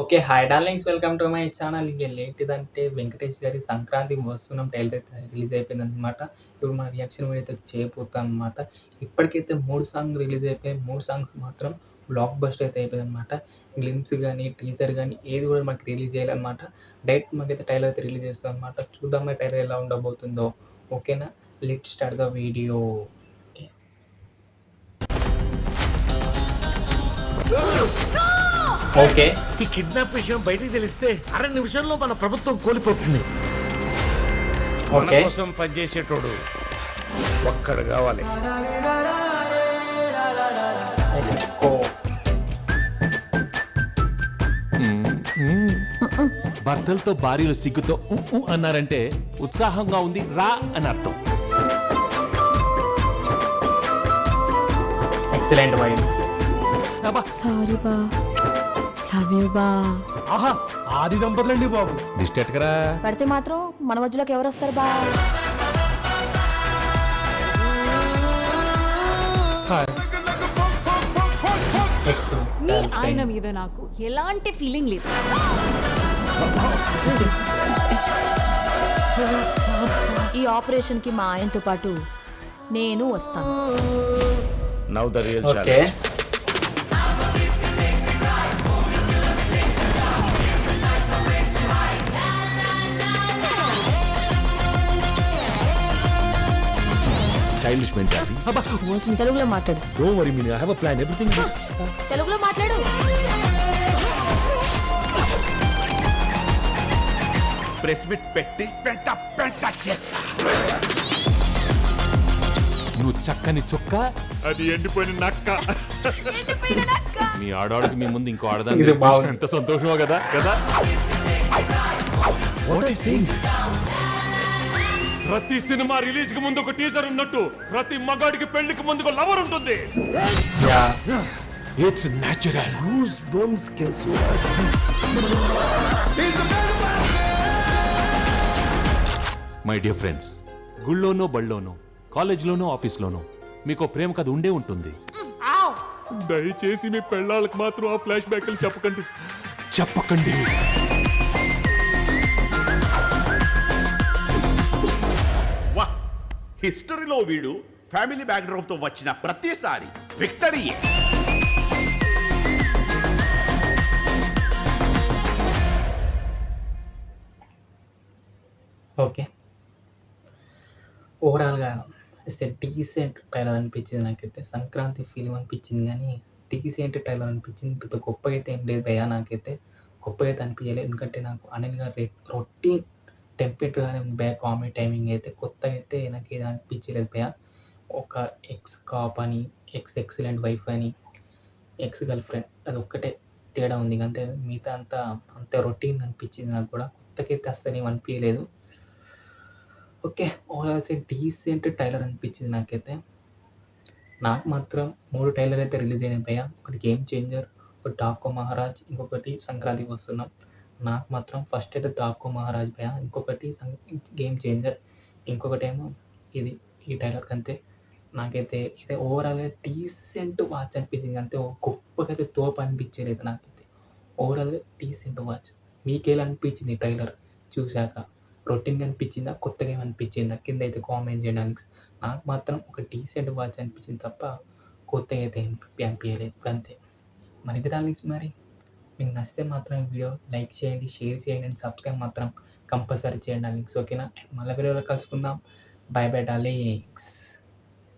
Okay. Hi darlings welcome to my channel. ఇగ ఏంటిదంటే 'వెంకటేష్' గారి 'సంక్రాంతికి వస్తున్నాం' ట్రైలర్ అయితే రిలీజ్ అయిపోయిందనమాట. ఇప్పుడు మన రియాక్షన్ వీడియో అయితే చేయబోతాననమాట. ఇప్పటికైతే 3 సాంగ్స్ రిలీజ్ అయిపోయాయి. 3 సాంగ్స్ మాత్రం బ్లాక్ బస్టర్ అయితే అయిపోయిందనమాట. గ్లింప్స్ గాని, టీజర్ గాని ఏది కూడా మనకి రిలీజ్ చేయాలనమాట. డైరెక్ట్ మాకైతే ట్రైలర్ అయితే రిలీజ్ చేస్తామనమాట. చూద్దాం ఆ ట్రైలర్ ఎలా ఉండబోతుందో. ఓకేనా? Let's start the video. Okay. Okay. ఈ కిడ్నాప్ విషయం బయటికి తెలిస్తే అర నిమిషంలో మన ప్రభుత్వం కోల్పోతుంది. మన ఓకే. కోసం పనిచేసేటోడు ఒక్కడు కావాలి. ఓ భర్తలతో భార్యలు సిగ్గుతో అన్నారంటే ఉత్సాహంగా ఉంది రా అని అర్థం. Excellent vibe. అబ్బా, సారీ బా, లవ్ యూ బా. ఆహా ఆది దంపతులండి బాబు. దిష్టి ఎట్టకరా. పడితే మాత్రం మన మధ్యలోకి ఎవరు వస్తారు బా? ఎక్స్ మీ ఆయన మీద నాకు ఎలాంటి ఫీలింగ్ లేదు. ఈ ఆపరేషన్ కి మా ఆయనతో పాటు నేను వస్తాను. Now the real okay. Challenge. Childish mentality. అబ్బా తెలుగులో మాట్లాడు. Don't worry Meena, I have a plan. Everything తెలుగులో మాట్లాడు. ప్రెస్ మీట్ పెట్టి పెంట చేస్తా. నువ్వు చక్కని చుక్క, అది ఎండిపోయిన నక్క. మీ ఆడవాడికి మీ ముందు ఇంకో ఇది ఆడదాన్ని బాగుంది. ఎంత సంతోషమో కదా కదా. ప్రతి సినిమా రిలీజ్ కి ముందు ఒక టీజర్ ఉన్నట్టు ప్రతి మగాడికి పెళ్లికి ముందు ఒక లవర్ ఉంటుంది. Yeah. It's natural. My dear friends, గుళ్ళోనో బళ్ళోనో కాలేజ్లోనో ఆఫీస్లోనో మీకు ప్రేమ కథ ఉండే ఉంటుంది. దయచేసి మీ పెళ్ళాళ్ళకి మాత్రం ఆ ఫ్లాష్ బ్యాక్లు చెప్పకండి. చెప్పకండి. వా హిస్టరీలో వీడు ఫ్యామిలీ బ్యాక్గ్రౌండ్ తో వచ్చిన ప్రతిసారి విక్టరీయే. ఓకే. ఓవరాల్‌గా డీసెంట్ ట్రైలర్ అనిపించింది నాకైతే. సంక్రాంతి ఫీలింగ్ అనిపించింది గానీ, డీసెంట్ ట్రైలర్ అనిపించింది. పెద్ద గొప్పగా అయితే ఏం లేదు భయ్యా నాకైతే. గొప్పగా అయితే అనిపియలేదు. ఎందుకంటే నాకు అనిల్ గారి రొటీన్ టెంప్లేట్‌గానే ఉంది భయ్యా. కామెడీ టైమింగ్ అయితే కొత్తగా అయితే నాకేది అనిపించలేదు భయ్యా. ఒక ఎక్స్ కాప్ అని, ఎక్స్ ఎక్సలెంట్ వైఫ్ అని, ఎక్స్ గర్ల్ ఫ్రెండ్ అదొక్కటే తేడా ఉంది. అంతే మిగతా అంతా రొటీన్ అనిపించింది నాకు కూడా. కొత్తగా అయితే అస్సలేం అనిపియలేదు. ఓకే. ఓవరాల్స్ డీసెంట్ ట్రైలర్ అనిపించింది నాకైతే. నాకు మాత్రం 3 ట్రైలర్ అయితే రిలీజ్ అయినాయి భయ్యా. ఒకటి 'గేమ్ చేంజర్', ఒకటి 'డాకో మహారాజ్', ఇంకొకటి 'సంక్రాంతికి వస్తున్నాం'. నాకు మాత్రం ఫస్ట్ అయితే 'డాకో మహారాజ్' భయ్యా, ఇంకొకటి 'గేమ్ చేంజర్', ఇంకొకటేమో ఇది. ఈ ట్రైలర్‌కి అంతే. నాకైతే ఇదే ఓవరాల్‌గా డీసెంట్ వాచ్ అనిపించింది అంతే. గొప్పగా అయితే తోపు అనిపించలేదు నాకైతే. ఓవరాల్‌గా డీసెంట్ వాచ్. మీకెలా అనిపించింది ఈ ట్రైలర్ చూసాక? రొటీన్‌గా అనిపించిందా? కొత్తగా ఏమనిపించిందా? కింద అయితే కామెంట్ చేయడానికి. నాకు మాత్రం ఒక డీసెంట్ వాచ్ అనిపించింది తప్ప కొత్తగా అయితే అనిపియలేదు అంతే. మరి ఇది డార్లింగ్స్ మరి. మీకు నచ్చితే మాత్రం ఈ వీడియో లైక్ చేయండి, షేర్ చేయండి అండ్ సబ్స్క్రైబ్ మాత్రం కంపల్సరీ చేయండి డార్లింగ్స్. ఓకేనా? మళ్ళీ వీడియోలో కలుసుకుందాం. By by darlings.